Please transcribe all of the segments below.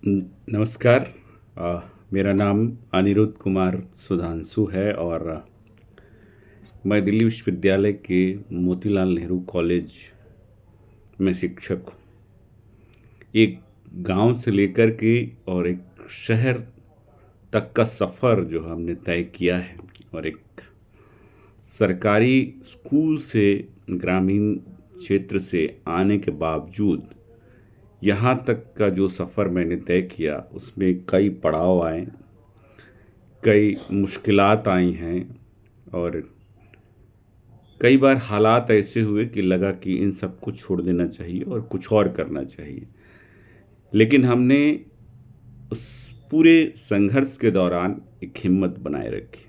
नमस्कार। अ, मेरा नाम अनिरुद्ध कुमार सुधांशु है और मैं दिल्ली विश्वविद्यालय के मोतीलाल नेहरू कॉलेज में शिक्षक हूँ। एक गांव से लेकर के और एक शहर तक का सफ़र जो हमने तय किया है और एक सरकारी स्कूल से ग्रामीण क्षेत्र से आने के बावजूद यहाँ तक का जो सफ़र मैंने तय किया उसमें कई पड़ाव आए, कई मुश्किलात आई हैं और कई बार हालात ऐसे हुए कि लगा कि इन सबको छोड़ देना चाहिए और कुछ और करना चाहिए। लेकिन हमने उस पूरे संघर्ष के दौरान एक हिम्मत बनाए रखी।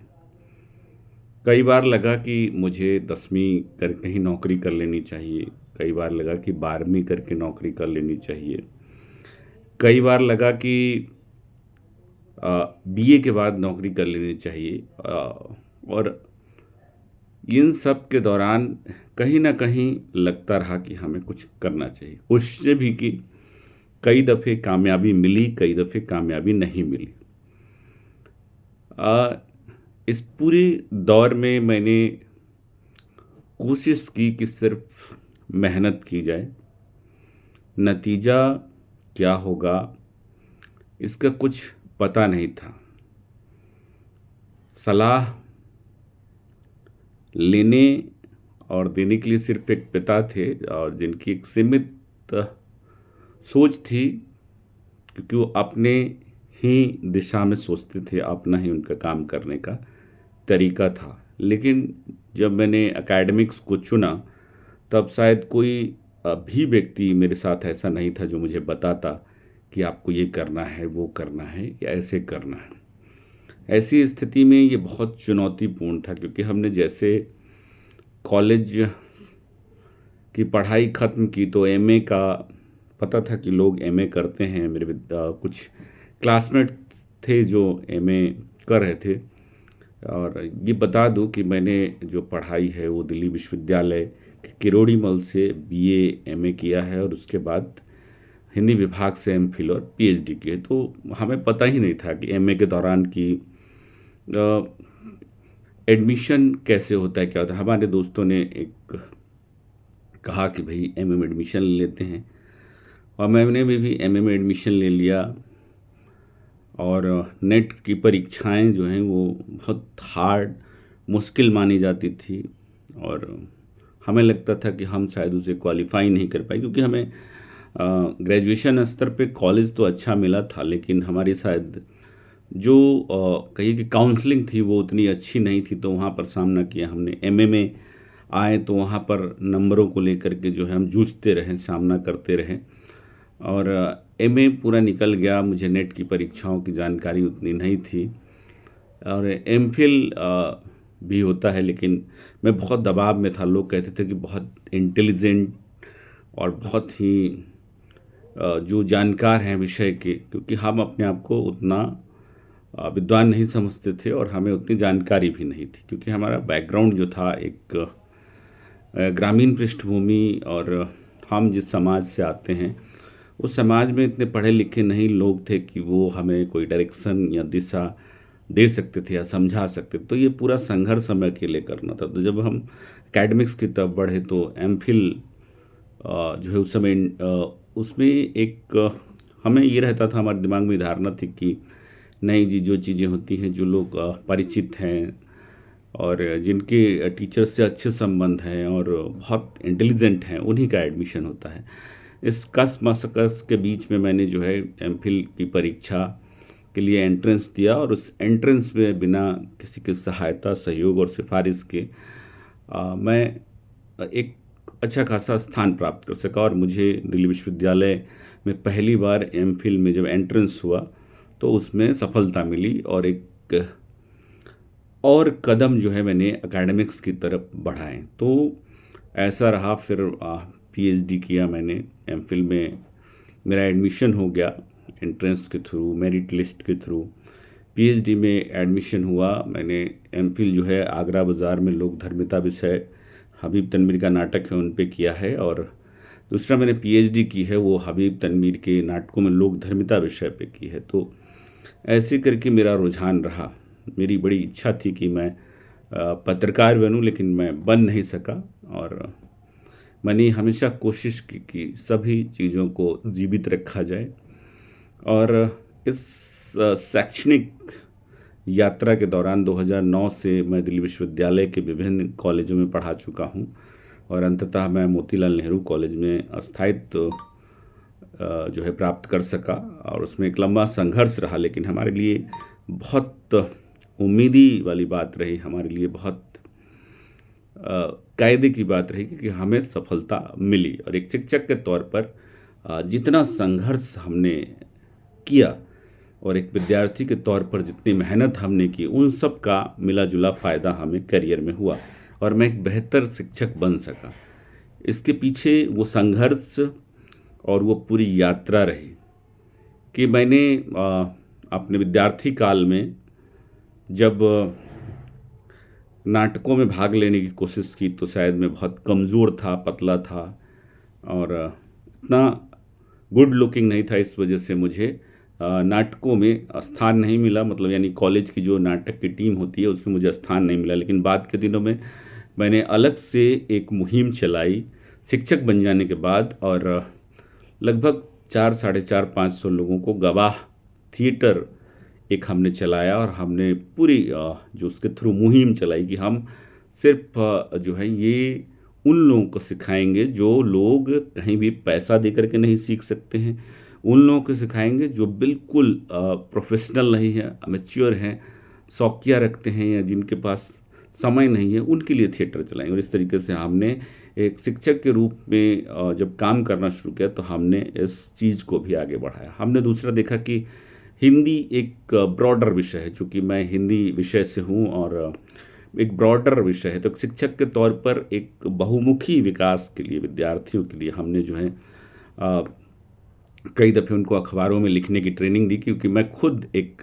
कई बार लगा कि मुझे 10वीं करके ही नौकरी कर लेनी चाहिए, कई बार लगा कि 12वीं करके नौकरी कर लेनी चाहिए, कई बार लगा कि बीए के बाद नौकरी कर लेनी चाहिए। और इन सब के दौरान कहीं न कहीं लगता रहा कि हमें कुछ करना चाहिए। कोशिशें भी की, कई दफ़े कामयाबी मिली, कई दफ़े कामयाबी नहीं मिली। इस पूरे दौर में मैंने कोशिश की कि सिर्फ़ मेहनत की जाए, नतीजा क्या होगा इसका कुछ पता नहीं था। सलाह लेने और देने के लिए सिर्फ एक पिता थे और जिनकी एक सीमित सोच थी, क्योंकि वो अपने ही दिशा में सोचते थे, अपना ही उनका काम करने का तरीका था। लेकिन जब मैंने एकेडमिक्स को चुना, तब शायद कोई भी व्यक्ति मेरे साथ ऐसा नहीं था जो मुझे बताता कि आपको ये करना है, वो करना है या ऐसे करना है। ऐसी स्थिति में ये बहुत चुनौतीपूर्ण था, क्योंकि हमने जैसे कॉलेज की पढ़ाई ख़त्म की तो एमए का पता था कि लोग एमए करते हैं। मेरे कुछ क्लासमेट थे जो एमए कर रहे थे। और ये बता दूं कि मैंने जो पढ़ाई है वो दिल्ली विश्वविद्यालय किरोड़ी मल से बीए एमए किया है और उसके बाद हिंदी विभाग से एमफिल और पीएचडी की है। तो हमें पता ही नहीं था कि एमए के दौरान की एडमिशन कैसे होता है, क्या होता है। हमारे दोस्तों ने एक कहा कि भाई एमए में एडमिशन ले लेते हैं और मैंने भी एमए में एडमिशन ले लिया। और नेट की परीक्षाएं जो हैं वो बहुत हार्ड, मुश्किल मानी जाती थी और हमें लगता था कि हम शायद उसे क्वालिफाई नहीं कर पाए, क्योंकि हमें ग्रेजुएशन स्तर पे कॉलेज तो अच्छा मिला था, लेकिन हमारी शायद जो कहिए कि काउंसलिंग थी वो उतनी अच्छी नहीं थी। तो वहाँ पर सामना किया हमने। एमए में आए तो वहाँ पर नंबरों को लेकर के जो है हम जूझते रहें, सामना करते रहें और एमए पूरा निकल गया। मुझे नेट की परीक्षाओं की जानकारी उतनी नहीं थी और एमफिल भी होता है, लेकिन मैं बहुत दबाव में था। लोग कहते थे कि बहुत इंटेलिजेंट और बहुत ही जो जानकार हैं विषय के, क्योंकि हम अपने आप को उतना विद्वान नहीं समझते थे और हमें उतनी जानकारी भी नहीं थी, क्योंकि हमारा बैकग्राउंड जो था एक ग्रामीण पृष्ठभूमि और हम जिस समाज से आते हैं उस समाज में इतने पढ़े लिखे नहीं लोग थे कि वो हमें कोई डायरेक्शन या दिशा दे सकते थे या समझा सकते थे। तो ये पूरा संघर्ष हमें अकेले करना था। तो जब हम एकेडमिक्स की तरफ बढ़े तो एमफिल जो है उस समय उसमें एक हमें ये रहता था, हमारे दिमाग में धारणा थी कि नहीं जी, जो चीज़ें होती हैं, जो लोग परिचित हैं और जिनके टीचर से अच्छे संबंध हैं और बहुत इंटेलिजेंट हैं, उन्हीं का एडमिशन होता है। इस कस मसकस के बीच में मैंने जो है एमफिल की परीक्षा के लिए एंट्रेंस दिया और उस एंट्रेंस में बिना किसी की सहायता, सहयोग और सिफारिश के मैं एक अच्छा खासा स्थान प्राप्त कर सका और मुझे दिल्ली विश्वविद्यालय में पहली बार एमफिल में जब एंट्रेंस हुआ तो उसमें सफलता मिली और एक और कदम जो है मैंने एकेडमिक्स की तरफ बढ़ाए। तो ऐसा रहा। फिर पीएचडी किया मैंने। एमफिल में मेरा एडमिशन हो गया एंट्रेंस के थ्रू, मेरिट लिस्ट के थ्रू। पीएचडी में एडमिशन हुआ। मैंने एमफिल जो है आगरा बाज़ार में लोक धर्मिता विषय हबीब तनवीर का नाटक है उन पे किया है और दूसरा मैंने पीएचडी की है, वो हबीब तनवीर के नाटकों में लोक धर्मिता विषय पे की है। तो ऐसे करके मेरा रुझान रहा। मेरी बड़ी इच्छा थी कि मैं पत्रकार बनूं, लेकिन मैं बन नहीं सका। और मैंने हमेशा कोशिश की कि सभी चीज़ों को जीवित रखा जाए। और इस शैक्षणिक यात्रा के दौरान 2009 से मैं दिल्ली विश्वविद्यालय के विभिन्न कॉलेजों में पढ़ा चुका हूं, और अंततः मैं मोतीलाल नेहरू कॉलेज में स्थायित्व जो है प्राप्त कर सका। और उसमें एक लंबा संघर्ष रहा, लेकिन हमारे लिए बहुत उम्मीदी वाली बात रही, हमारे लिए बहुत कायदे की बात रही कि हमें सफलता मिली। और एक शिक्षक के तौर पर जितना संघर्ष हमने किया और एक विद्यार्थी के तौर पर जितनी मेहनत हमने की, उन सब का मिला जुला फ़ायदा हमें करियर में हुआ और मैं एक बेहतर शिक्षक बन सका। इसके पीछे वो संघर्ष और वो पूरी यात्रा रही कि मैंने अपने विद्यार्थी काल में जब नाटकों में भाग लेने की कोशिश की तो शायद मैं बहुत कमज़ोर था, पतला था और इतना गुड लुकिंग नहीं था। इस वजह से मुझे नाटकों में स्थान नहीं मिला, मतलब यानी कॉलेज की जो नाटक की टीम होती है उसमें मुझे स्थान नहीं मिला। लेकिन बाद के दिनों में मैंने अलग से एक मुहिम चलाई शिक्षक बन जाने के बाद, और लगभग 400-500 लोगों को गवाह थिएटर एक हमने चलाया। और हमने पूरी जो उसके थ्रू मुहिम चलाई कि हम सिर्फ जो है ये उन लोगों को सिखाएंगे जो लोग कहीं भी पैसा दे करके नहीं सीख सकते हैं, उन लोगों को सिखाएंगे जो बिल्कुल प्रोफेशनल नहीं है, अमेच्योर हैं, शौकिया रखते हैं या जिनके पास समय नहीं है, उनके लिए थिएटर चलाएंगे। और इस तरीके से हमने एक शिक्षक के रूप में जब काम करना शुरू किया तो हमने इस चीज़ को भी आगे बढ़ाया। हमने दूसरा देखा कि हिंदी एक ब्रॉडर विषय है, चूँकि मैं हिंदी विषय से हूँ और एक ब्रॉडर विषय है, तो शिक्षक के तौर पर एक बहुमुखी विकास के लिए विद्यार्थियों के लिए हमने जो है कई दफ़े उनको अखबारों में लिखने की ट्रेनिंग दी, क्योंकि मैं खुद एक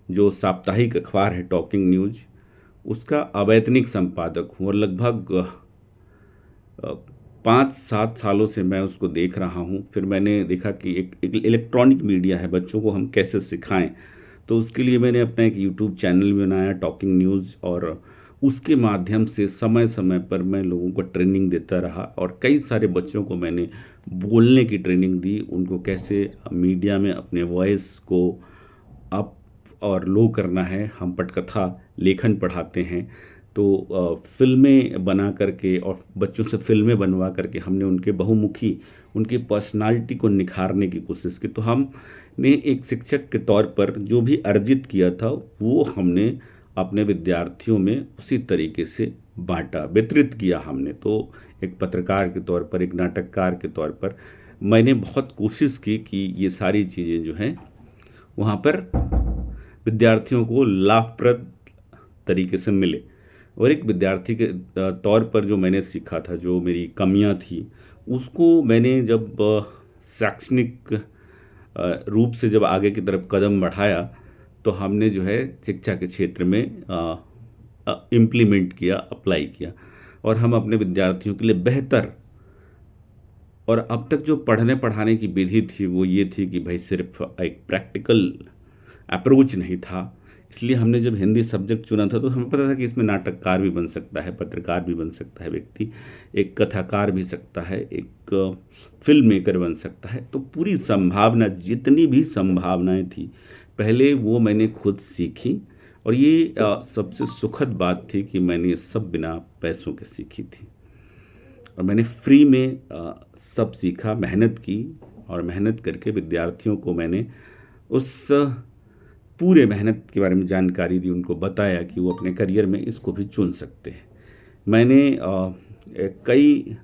जो साप्ताहिक अखबार है टॉकिंग न्यूज़, उसका अवैतनिक संपादक हूँ और लगभग 5-7 सालों से मैं उसको देख रहा हूँ। फिर मैंने देखा कि एक इलेक्ट्रॉनिक मीडिया है, बच्चों को हम कैसे सिखाएं, तो उसके लिए मैंने अपना एक यूट्यूब चैनल भी बनाया टॉकिंग न्यूज़, और उसके माध्यम से समय समय पर मैं लोगों को ट्रेनिंग देता रहा। और कई सारे बच्चों को मैंने बोलने की ट्रेनिंग दी, उनको कैसे मीडिया में अपने वॉइस को अप और लो करना है। हम पटकथा लेखन पढ़ाते हैं, तो फिल्में बना करके और बच्चों से फिल्में बनवा करके हमने उनके बहुमुखी, उनकी पर्सनालिटी को निखारने की कोशिश की। तो हमने एक शिक्षक के तौर पर जो भी अर्जित किया था वो हमने अपने विद्यार्थियों में उसी तरीके से बांटा, वितरित किया हमने। तो एक पत्रकार के तौर पर, एक नाटककार के तौर पर मैंने बहुत कोशिश की कि ये सारी चीज़ें जो हैं वहाँ पर विद्यार्थियों को लाभप्रद तरीके से मिले। और एक विद्यार्थी के तौर पर जो मैंने सीखा था, जो मेरी कमियां थी, उसको मैंने जब शैक्षणिक रूप से जब आगे की तरफ कदम बढ़ाया तो हमने जो है शिक्षा के क्षेत्र में इम्प्लीमेंट किया, अप्लाई किया, और हम अपने विद्यार्थियों के लिए बेहतर। और अब तक जो पढ़ने पढ़ाने की विधि थी वो ये थी कि भाई सिर्फ एक प्रैक्टिकल अप्रोच नहीं था। इसलिए हमने जब हिंदी सब्जेक्ट चुना था तो हमें पता था कि इसमें नाटककार भी बन सकता है, पत्रकार भी बन सकता है व्यक्ति, एक कथाकार भी सकता है, एक फिल्म मेकर बन सकता है। तो पूरी संभावना, जितनी भी संभावनाएं थी पहले वो मैंने खुद सीखी। और ये सबसे सुखद बात थी कि मैंने ये सब बिना पैसों के सीखी थी, और मैंने फ्री में सब सीखा, मेहनत की, और मेहनत करके विद्यार्थियों को मैंने उस पूरे मेहनत के बारे में जानकारी दी, उनको बताया कि वो अपने करियर में इसको भी चुन सकते हैं। मैंने कई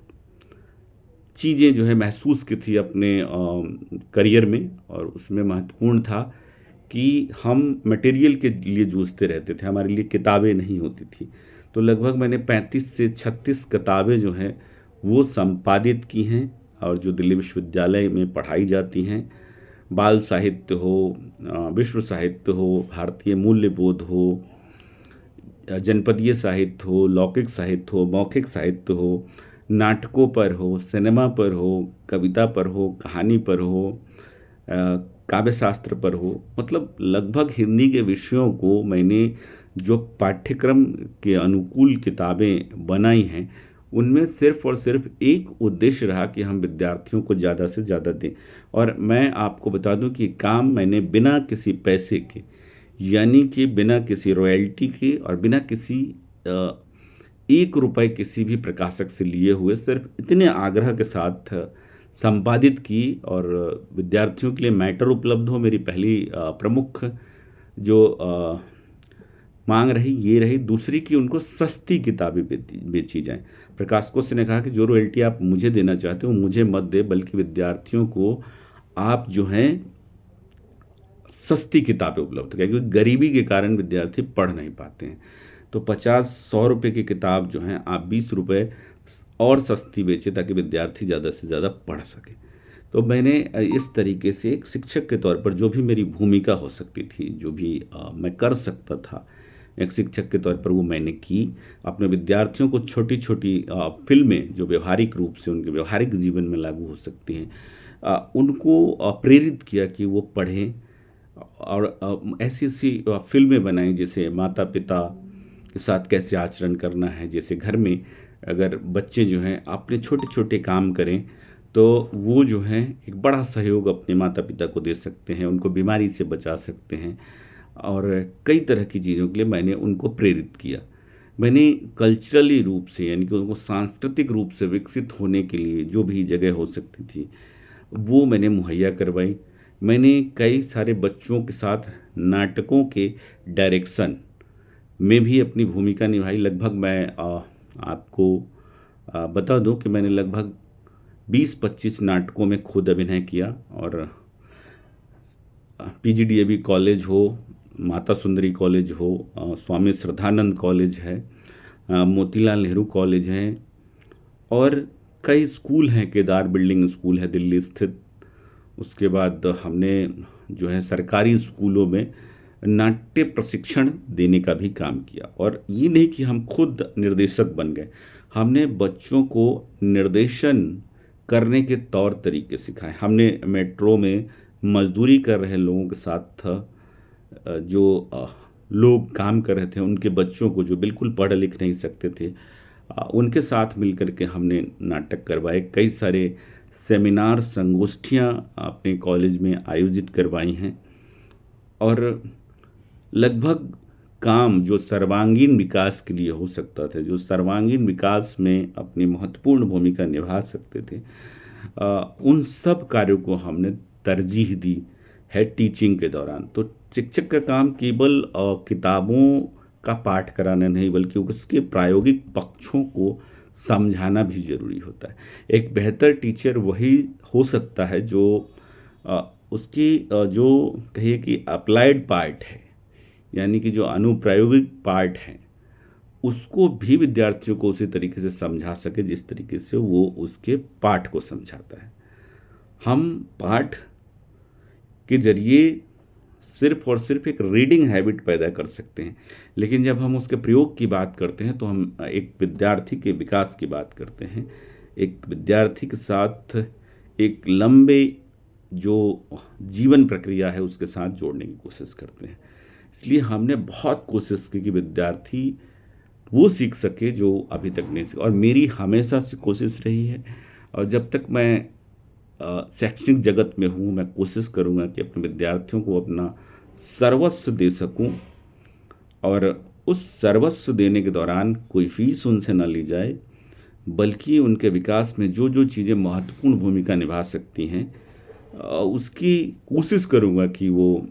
चीज़ें जो है महसूस की थी अपने करियर में, और उसमें महत्वपूर्ण था कि हम मटेरियल के लिए जूझते रहते थे, हमारे लिए किताबें नहीं होती थी। तो लगभग मैंने 35 से 36 किताबें जो हैं वो संपादित की हैं, और जो दिल्ली विश्वविद्यालय में पढ़ाई जाती हैं, बाल साहित्य हो, विश्व साहित्य हो, भारतीय मूल्यबोध हो, जनपदीय साहित्य हो, लौकिक साहित्य हो, मौखिक साहित्य हो, नाटकों पर हो, सिनेमा पर हो, कविता पर हो, कहानी पर हो, काव्य शास्त्र पर हो, मतलब लगभग हिंदी के विषयों को मैंने जो पाठ्यक्रम के अनुकूल किताबें बनाई हैं, उनमें सिर्फ और सिर्फ एक उद्देश्य रहा कि हम विद्यार्थियों को ज़्यादा से ज़्यादा दें। और मैं आपको बता दूं कि काम मैंने बिना किसी पैसे के, यानी कि बिना किसी रॉयल्टी के और बिना किसी एक रुपए किसी भी प्रकाशक से लिए हुए, सिर्फ इतने आग्रह के साथ संपादित की। और विद्यार्थियों के लिए मैटर उपलब्ध हो, मेरी पहली प्रमुख जो मांग रही ये रही। दूसरी कि उनको सस्ती किताबें बेची जाएं। प्रकाशकों से ने कहा कि जो रॉयल्टी आप मुझे देना चाहते हो मुझे मत दे, बल्कि विद्यार्थियों को आप जो हैं सस्ती किताबें उपलब्ध करें, क्योंकि गरीबी के कारण विद्यार्थी पढ़ नहीं पाते हैं। तो 50-100 रुपये की किताब जो है आप 20 रुपये और सस्ती बेचें, ताकि विद्यार्थी ज़्यादा से ज़्यादा पढ़ सके। तो मैंने इस तरीके से एक शिक्षक के तौर पर जो भी मेरी भूमिका हो सकती थी, जो भी मैं कर सकता था एक शिक्षक के तौर पर, वो मैंने की। अपने विद्यार्थियों को छोटी छोटी फिल्में जो व्यवहारिक रूप से उनके व्यवहारिक जीवन में लागू हो सकती हैं, उनको प्रेरित किया कि वो पढ़ें। और ऐसी ऐसी फिल्में बनाई जैसे माता पिता के साथ कैसे आचरण करना है, जैसे घर में अगर बच्चे जो हैं अपने छोटे छोटे काम करें तो वो जो हैं एक बड़ा सहयोग अपने माता पिता को दे सकते हैं, उनको बीमारी से बचा सकते हैं। और कई तरह की चीज़ों के लिए मैंने उनको प्रेरित किया। मैंने कल्चरली रूप से, यानी कि उनको सांस्कृतिक रूप से विकसित होने के लिए जो भी जगह हो सकती थी वो मैंने मुहैया करवाई। मैंने कई सारे बच्चों के साथ नाटकों के डायरेक्शन में भी अपनी भूमिका निभाई। लगभग मैं आपको बता दूं कि मैंने लगभग 20-25 नाटकों में खुद अभिनय किया। और PGDAB कॉलेज हो, माता सुंदरी कॉलेज हो, स्वामी श्रद्धानंद कॉलेज है, मोतीलाल नेहरू कॉलेज है, और कई स्कूल हैं, केदार बिल्डिंग स्कूल है दिल्ली स्थित। उसके बाद हमने जो है सरकारी स्कूलों में नाट्य प्रशिक्षण देने का भी काम किया। और ये नहीं कि हम खुद निर्देशक बन गए, हमने बच्चों को निर्देशन करने के तौर तरीके सिखाए। हमने मेट्रो में मजदूरी कर रहे लोगों के साथ जो लोग काम कर रहे थे, उनके बच्चों को जो बिल्कुल पढ़ लिख नहीं सकते थे, उनके साथ मिलकर के हमने नाटक करवाए। कई सारे सेमिनार संगोष्ठियाँ अपने कॉलेज में आयोजित करवाई हैं। और लगभग काम जो सर्वांगीण विकास के लिए हो सकता था, जो सर्वांगीण विकास में अपनी महत्वपूर्ण भूमिका निभा सकते थे, उन सब कार्यों को हमने तरजीह दी है टीचिंग के दौरान। तो शिक्षक का काम केवल किताबों का पाठ कराना नहीं, बल्कि उसके प्रायोगिक पक्षों को समझाना भी ज़रूरी होता है। एक बेहतर टीचर वही हो सकता है जो उसकी जो कहिए कि अप्लाइड पार्ट है, यानी कि जो अनुप्रायोगिक पार्ट है, उसको भी विद्यार्थियों को उसी तरीके से समझा सके जिस तरीके से वो उसके पाठ को समझाता है। हम पाठ के जरिए सिर्फ और सिर्फ एक रीडिंग हैबिट पैदा कर सकते हैं, लेकिन जब हम उसके प्रयोग की बात करते हैं तो हम एक विद्यार्थी के विकास की बात करते हैं। एक विद्यार्थी के साथ एक लंबे जो जीवन प्रक्रिया है उसके साथ जोड़ने की कोशिश करते हैं। इसलिए हमने बहुत कोशिश की कि विद्यार्थी वो सीख सके जो अभी तक नहीं सीखा। और मेरी हमेशा से कोशिश रही है, और जब तक मैं शैक्षणिक जगत में हूँ, मैं कोशिश करूँगा कि अपने विद्यार्थियों को अपना सर्वस्व दे सकूँ। और उस सर्वस्व देने के दौरान कोई फीस उनसे न ली जाए, बल्कि उनके विकास में जो जो चीज़ें महत्वपूर्ण भूमिका निभा सकती हैं उसकी कोशिश करूँगा कि वो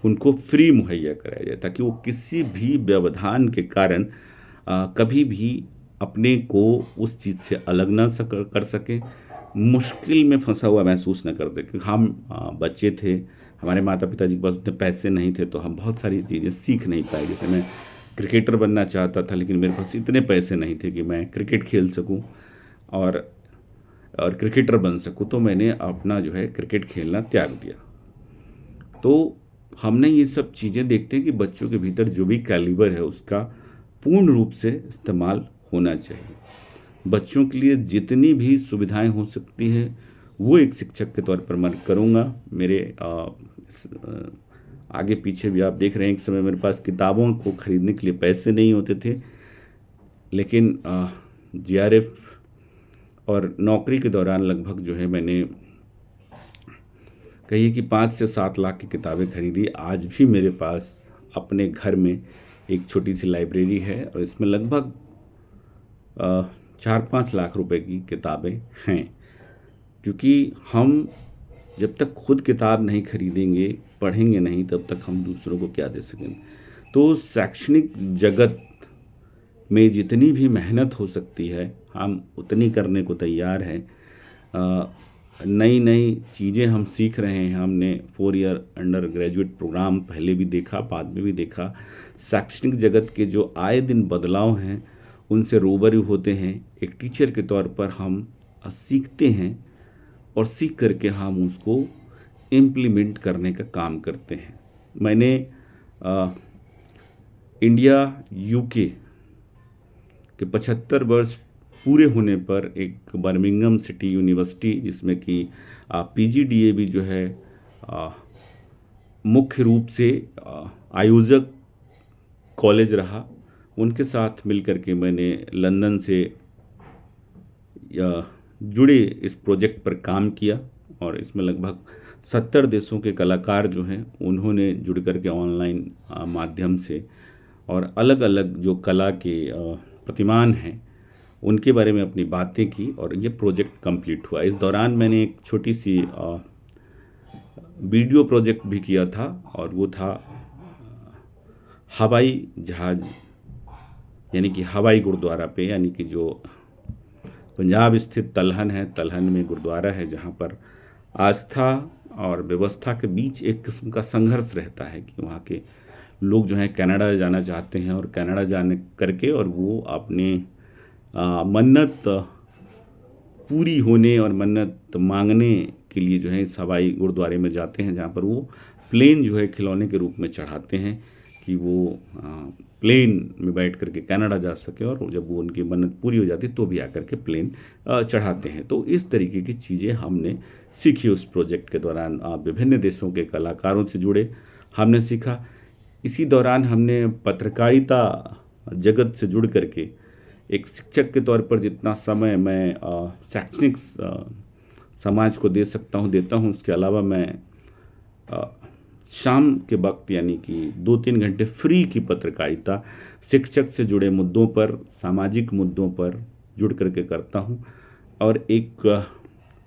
उनको फ्री मुहैया कराया जाए, ताकि वो किसी भी व्यवधान के कारण कभी भी अपने को उस चीज़ से अलग ना कर सकें, मुश्किल में फंसा हुआ महसूस न कर दे। क्योंकि हम बच्चे थे, हमारे माता पिता जी के पास उतने पैसे नहीं थे, तो हम बहुत सारी चीज़ें सीख नहीं पाए। जैसे मैं क्रिकेटर बनना चाहता था, लेकिन मेरे पास इतने पैसे नहीं थे कि मैं क्रिकेट खेल सकूं और क्रिकेटर बन सकूं, तो मैंने अपना जो है क्रिकेट खेलना त्याग दिया। तो हमने ये सब चीज़ें देखते हैं कि बच्चों के भीतर जो भी कैलिबर है उसका पूर्ण रूप से इस्तेमाल होना चाहिए। बच्चों के लिए जितनी भी सुविधाएं हो सकती है वो एक शिक्षक के तौर पर मैं करूँगा। मेरे आगे पीछे भी आप देख रहे हैं, एक समय मेरे पास किताबों को खरीदने के लिए पैसे नहीं होते थे, लेकिन जीआरएफ और नौकरी के दौरान लगभग जो है मैंने कहिए कि 5 से 7 लाख की किताबें खरीदी। आज भी मेरे पास अपने घर में एक छोटी सी लाइब्रेरी है और इसमें लगभग 4-5 लाख रुपए की किताबें हैं, क्योंकि हम जब तक खुद किताब नहीं खरीदेंगे, पढ़ेंगे नहीं, तब तक हम दूसरों को क्या दे सकेंगे। तो शैक्षणिक जगत में जितनी भी मेहनत हो सकती है हम उतनी करने को तैयार हैं। नई नई चीज़ें हम सीख रहे हैं। हमने 4 ईयर अंडर ग्रेजुएट प्रोग्राम पहले भी देखा, बाद में भी देखा। शैक्षणिक जगत के जो आए दिन बदलाव हैं उनसे रूबरू होते हैं। एक टीचर के तौर पर हम सीखते हैं और सीख करके हम उसको इम्प्लीमेंट करने का काम करते हैं। मैंने इंडिया यूके के 75 वर्ष पूरे होने पर एक बर्मिंघम सिटी यूनिवर्सिटी, जिसमें कि पीजीडीएवी जो है मुख्य रूप से आयोजक कॉलेज रहा, उनके साथ मिलकर के मैंने लंदन से जुड़े इस प्रोजेक्ट पर काम किया और इसमें लगभग 70 देशों के कलाकार जो हैं उन्होंने जुड़ कर के ऑनलाइन माध्यम से और अलग अलग जो कला के प्रतिमान हैं उनके बारे में अपनी बातें की और ये प्रोजेक्ट कंप्लीट हुआ। इस दौरान मैंने एक छोटी सी वीडियो प्रोजेक्ट भी किया था और वो था हवाई जहाज, यानी कि हवाई गुरुद्वारा पे, यानी कि जो पंजाब स्थित तलहन है, तलहन में गुरुद्वारा है जहाँ पर आस्था और व्यवस्था के बीच एक किस्म का संघर्ष रहता है कि वहाँ के लोग जो हैं कनाडा जाना चाहते हैं और कनाडा जाने करके और वो अपने मन्नत पूरी होने और मन्नत मांगने के लिए जो है इस हवाई गुरुद्वारे में जाते हैं, जहाँ पर वो प्लेन जो है खिलौने के रूप में चढ़ाते हैं कि वो प्लेन में बैठ करके कनाडा जा सके, और जब वो उनकी मन्नत पूरी हो जाती तो भी आकर के प्लेन चढ़ाते हैं। तो इस तरीके की चीज़ें हमने सीखी उस प्रोजेक्ट के दौरान। विभिन्न देशों के कलाकारों से जुड़े हमने सीखा। इसी दौरान हमने पत्रकारिता जगत से जुड़ करके एक शिक्षक के तौर पर जितना समय मैं शैक्षणिक समाज को दे सकता हूँ देता हूँ, उसके अलावा मैं शाम के वक्त यानी कि 2-3 घंटे फ्री की पत्रकारिता शिक्षक से जुड़े मुद्दों पर, सामाजिक मुद्दों पर जुड़ करके करता हूँ। और एक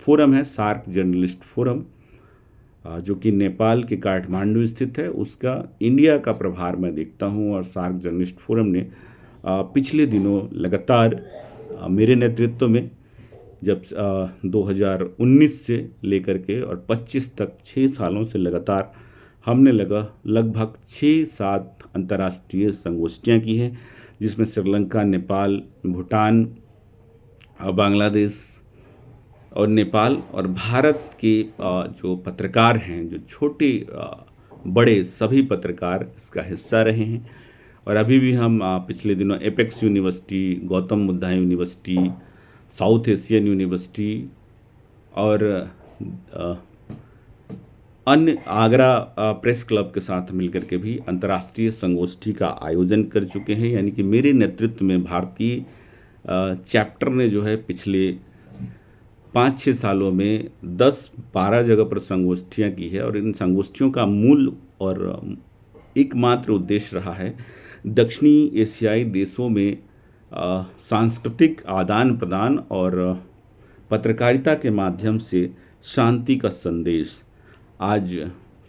फोरम है सार्क जर्नलिस्ट फोरम, जो कि नेपाल के काठमांडू स्थित है, उसका इंडिया का प्रभार मैं देखता हूँ। और सार्क जर्नलिस्ट फोरम ने पिछले दिनों लगातार मेरे नेतृत्व में जब 2019 से लेकर के और 25 तक 6 सालों से लगातार हमने लगभग 6-7 अंतर्राष्ट्रीय संगोष्ठियाँ की हैं, जिसमें श्रीलंका, नेपाल, भूटान, बांग्लादेश और नेपाल और भारत के जो पत्रकार हैं, जो छोटे बड़े सभी पत्रकार इसका हिस्सा रहे हैं। और अभी भी हम पिछले दिनों apex university, Gautam Buddha university, south Asian university और अन्य आगरा प्रेस क्लब के साथ मिलकर के भी अंतर्राष्ट्रीय संगोष्ठी का आयोजन कर चुके हैं। यानी कि मेरे नेतृत्व में भारतीय चैप्टर ने जो है पिछले 5-6 सालों में 10-12 जगह पर संगोष्ठियाँ की है। और इन संगोष्ठियों का मूल और एकमात्र उद्देश्य रहा है दक्षिणी एशियाई देशों में सांस्कृतिक आदान प्रदान और पत्रकारिता के माध्यम से शांति का संदेश। आज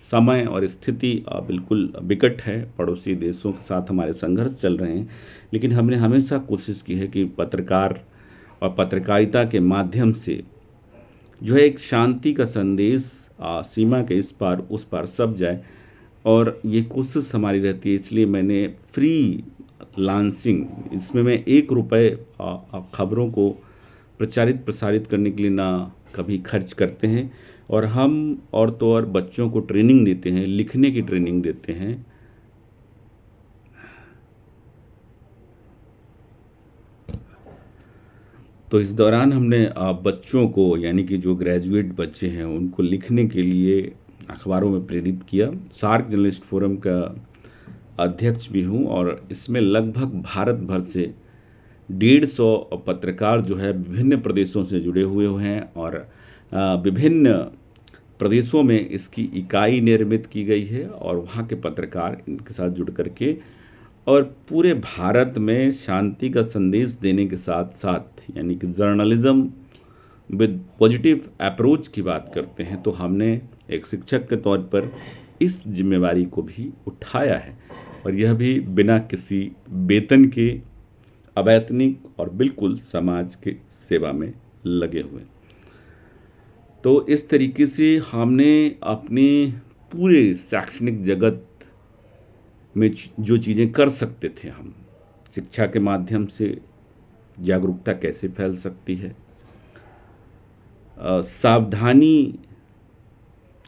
समय और स्थिति बिल्कुल विकट है, पड़ोसी देशों के साथ हमारे संघर्ष चल रहे हैं, लेकिन हमने हमेशा कोशिश की है कि पत्रकार और पत्रकारिता के माध्यम से जो है एक शांति का संदेश सीमा के इस पार उस पार सब जाए। और ये कोशिश हमारी रहती है, इसलिए मैंने फ्री लांसिंग, इसमें मैं 1 रुपये खबरों को प्रचारित प्रसारित करने के लिए ना कभी खर्च करते हैं। और हम और तो और बच्चों को ट्रेनिंग देते हैं, लिखने की ट्रेनिंग देते हैं। तो इस दौरान हमने बच्चों को, यानी कि जो ग्रेजुएट बच्चे हैं, उनको लिखने के लिए अखबारों में प्रेरित किया। सार्क जर्नलिस्ट फोरम का अध्यक्ष भी हूँ और इसमें लगभग भारत भर से 150 पत्रकार जो है विभिन्न प्रदेशों से जुड़े हुए हैं और विभिन्न प्रदेशों में इसकी इकाई निर्मित की गई है और वहाँ के पत्रकार इनके साथ जुड़ करके और पूरे भारत में शांति का संदेश देने के साथ साथ, यानी कि जर्नलिज्म विद पॉजिटिव अप्रोच की बात करते हैं, तो हमने एक शिक्षक के तौर पर इस जिम्मेवारी को भी उठाया है और यह भी बिना किसी वेतन के, अवैतनिक और बिल्कुल समाज के सेवा में लगे हुए। तो इस तरीके से हमने अपने पूरे शैक्षणिक जगत में जो चीज़ें कर सकते थे, हम शिक्षा के माध्यम से जागरूकता कैसे फैल सकती है, सावधानी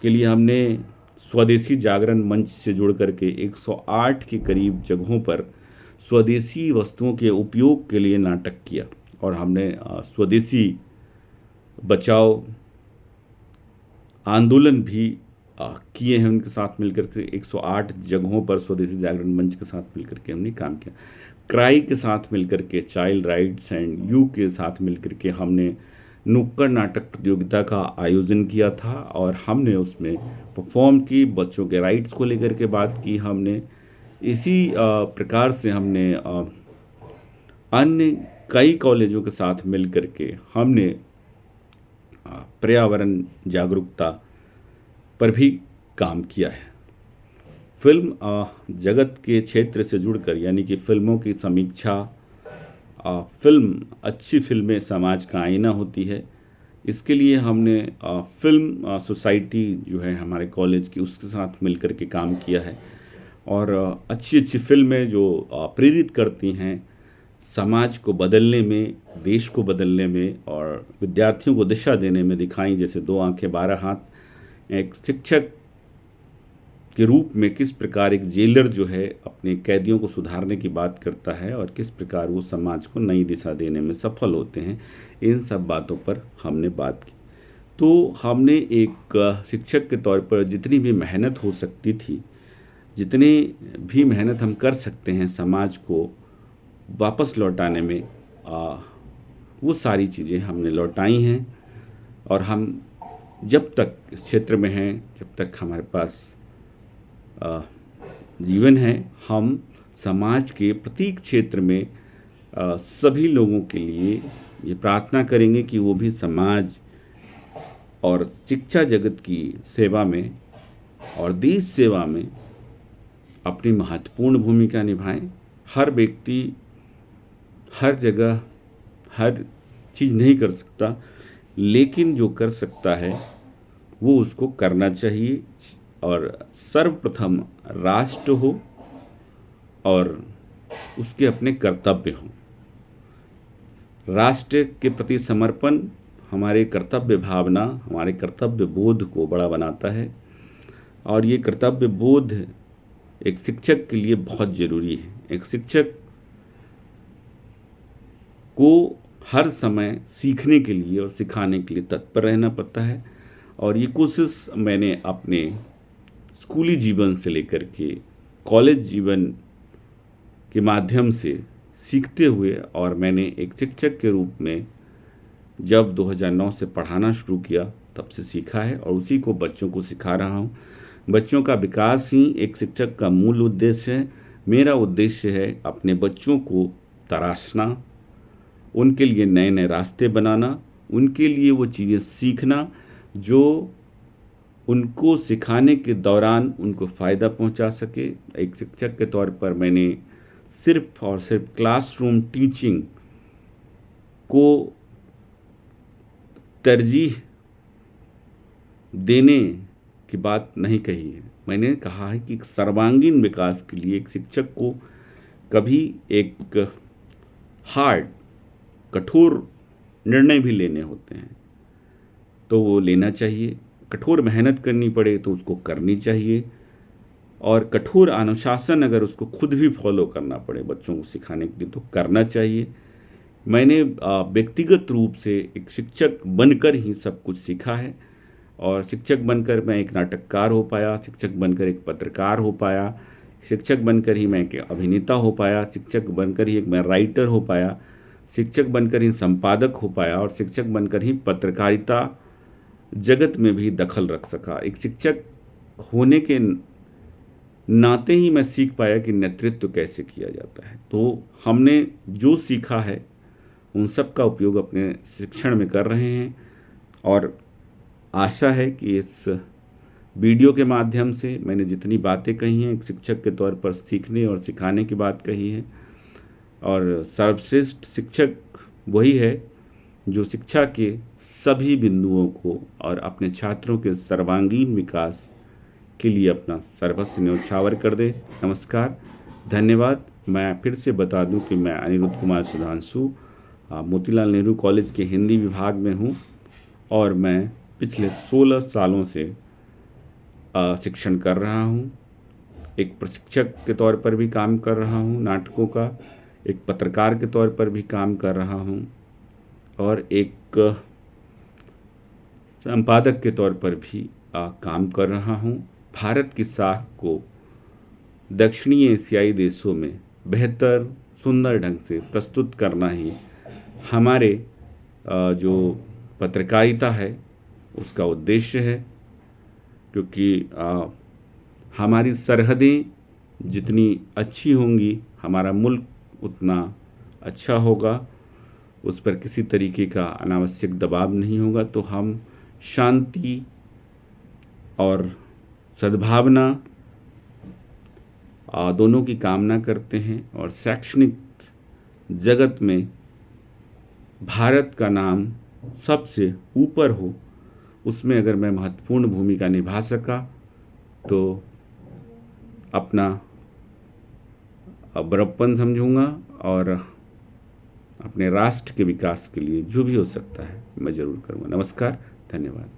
के लिए हमने स्वदेशी जागरण मंच से जुड़ करके 108 के करीब जगहों पर स्वदेशी वस्तुओं के उपयोग के लिए नाटक किया और हमने स्वदेशी बचाओ आंदोलन भी किए हैं उनके साथ मिलकर के। 108 जगहों पर स्वदेशी जागरण मंच के साथ मिलकर के हमने काम किया। क्राई के साथ मिलकर के, चाइल्ड राइट्स एंड यू के साथ मिलकर के हमने नुक्कड़ नाटक प्रतियोगिता का आयोजन किया था और हमने उसमें परफॉर्म की, बच्चों के राइट्स को लेकर के बात की हमने। इसी प्रकार से हमने अन्य कई कॉलेजों के साथ मिलकर के हमने पर्यावरण जागरूकता पर भी काम किया है। फिल्म जगत के क्षेत्र से जुड़कर, यानी कि फिल्मों की समीक्षा, फिल्म, अच्छी फिल्में समाज का आईना होती है, इसके लिए हमने फिल्म सोसाइटी जो है हमारे कॉलेज की, उसके साथ मिलकर के काम किया है और अच्छी अच्छी फिल्में जो प्रेरित करती हैं समाज को बदलने में, देश को बदलने में और विद्यार्थियों को दिशा देने में दिखाई, जैसे 2 आंखें 12 हाथ। एक शिक्षक के रूप में किस प्रकार एक जेलर जो है अपने कैदियों को सुधारने की बात करता है और किस प्रकार वो समाज को नई दिशा देने में सफल होते हैं, इन सब बातों पर हमने बात की। तो हमने एक शिक्षक के तौर पर जितनी भी मेहनत हो सकती थी, जितनी भी मेहनत हम कर सकते हैं समाज को वापस लौटाने में, वो सारी चीज़ें हमने लौटाई हैं और हम जब तक इस क्षेत्र में हैं, जब तक हमारे पास जीवन है, हम समाज के प्रत्येक क्षेत्र में सभी लोगों के लिए ये प्रार्थना करेंगे कि वो भी समाज और शिक्षा जगत की सेवा में और देश सेवा में अपनी महत्वपूर्ण भूमिका निभाएं। हर व्यक्ति हर जगह हर चीज़ नहीं कर सकता, लेकिन जो कर सकता है वो उसको करना चाहिए और सर्वप्रथम राष्ट्र हो और उसके अपने कर्तव्य हों। राष्ट्र के प्रति समर्पण हमारे कर्तव्य भावना, हमारे कर्तव्य बोध को बड़ा बनाता है और ये कर्तव्य बोध एक शिक्षक के लिए बहुत ज़रूरी है। एक शिक्षक को हर समय सीखने के लिए और सिखाने के लिए तत्पर रहना पड़ता है और ये कोशिश मैंने अपने स्कूली जीवन से लेकर के कॉलेज जीवन के माध्यम से सीखते हुए, और मैंने एक शिक्षक के रूप में जब 2009 से पढ़ाना शुरू किया तब से सीखा है और उसी को बच्चों को सिखा रहा हूँ। बच्चों का विकास ही एक शिक्षक का मूल उद्देश्य है। मेरा उद्देश्य है अपने बच्चों को तराशना, उनके लिए नए नए रास्ते बनाना, उनके लिए वो चीज़ें सीखना जो उनको सिखाने के दौरान उनको फ़ायदा पहुंचा सके। एक शिक्षक के तौर पर मैंने सिर्फ और सिर्फ क्लासरूम टीचिंग को तरजीह देने की बात नहीं कही है। मैंने कहा है कि सर्वांगीण विकास के लिए एक शिक्षक को कभी एक कठोर निर्णय भी लेने होते हैं तो वो लेना चाहिए। कठोर मेहनत करनी पड़े तो उसको करनी चाहिए और कठोर अनुशासन अगर उसको खुद भी फॉलो करना पड़े बच्चों को सिखाने के लिए तो करना चाहिए। मैंने व्यक्तिगत रूप से एक शिक्षक बनकर ही सब कुछ सीखा है, और शिक्षक बनकर मैं एक नाटककार हो पाया, शिक्षक बनकर एक पत्रकार हो पाया, शिक्षक बनकर ही मैं एक अभिनेता हो पाया, शिक्षक बनकर ही एक मैं राइटर हो पाया, शिक्षक बनकर ही संपादक हो पाया, और शिक्षक बनकर ही पत्रकारिता जगत में भी दखल रख सका। एक शिक्षक होने के नाते ही मैं सीख पाया कि नेतृत्व कैसे किया जाता है। तो हमने जो सीखा है उन सब का उपयोग अपने शिक्षण में कर रहे हैं, और आशा है कि इस वीडियो के माध्यम से मैंने जितनी बातें कही हैं एक शिक्षक के तौर पर सीखने और सिखाने की बात कही है, और सर्वश्रेष्ठ शिक्षक वही है जो शिक्षा के सभी बिंदुओं को और अपने छात्रों के सर्वांगीण विकास के लिए अपना सर्वस्व न्यौछावर कर दे। नमस्कार, धन्यवाद। मैं फिर से बता दूं कि मैं अनिरुद्ध कुमार सुधांशु मोतीलाल नेहरू कॉलेज के हिंदी विभाग में हूं, और मैं पिछले 16 सालों से शिक्षण कर रहा हूं। एक प्रशिक्षक के तौर पर भी काम कर रहा हूं नाटकों का, एक पत्रकार के तौर पर भी काम कर रहा हूं, और एक संपादक के तौर पर भी काम कर रहा हूं। भारत की साख को दक्षिणी एशियाई देशों में बेहतर सुंदर ढंग से प्रस्तुत करना ही हमारे जो पत्रकारिता है उसका उद्देश्य है, क्योंकि हमारी सरहदें जितनी अच्छी होंगी हमारा मुल्क उतना अच्छा होगा, उस पर किसी तरीके का अनावश्यक दबाव नहीं होगा। तो हम शांति और सद्भावना दोनों की कामना करते हैं, और शैक्षणिक जगत में भारत का नाम सबसे ऊपर हो, उसमें अगर मैं महत्वपूर्ण भूमिका निभा सका तो अपना बड़प्पन समझूंगा, और अपने राष्ट्र के विकास के लिए जो भी हो सकता है मैं ज़रूर करूँगा। नमस्कार, धन्यवाद।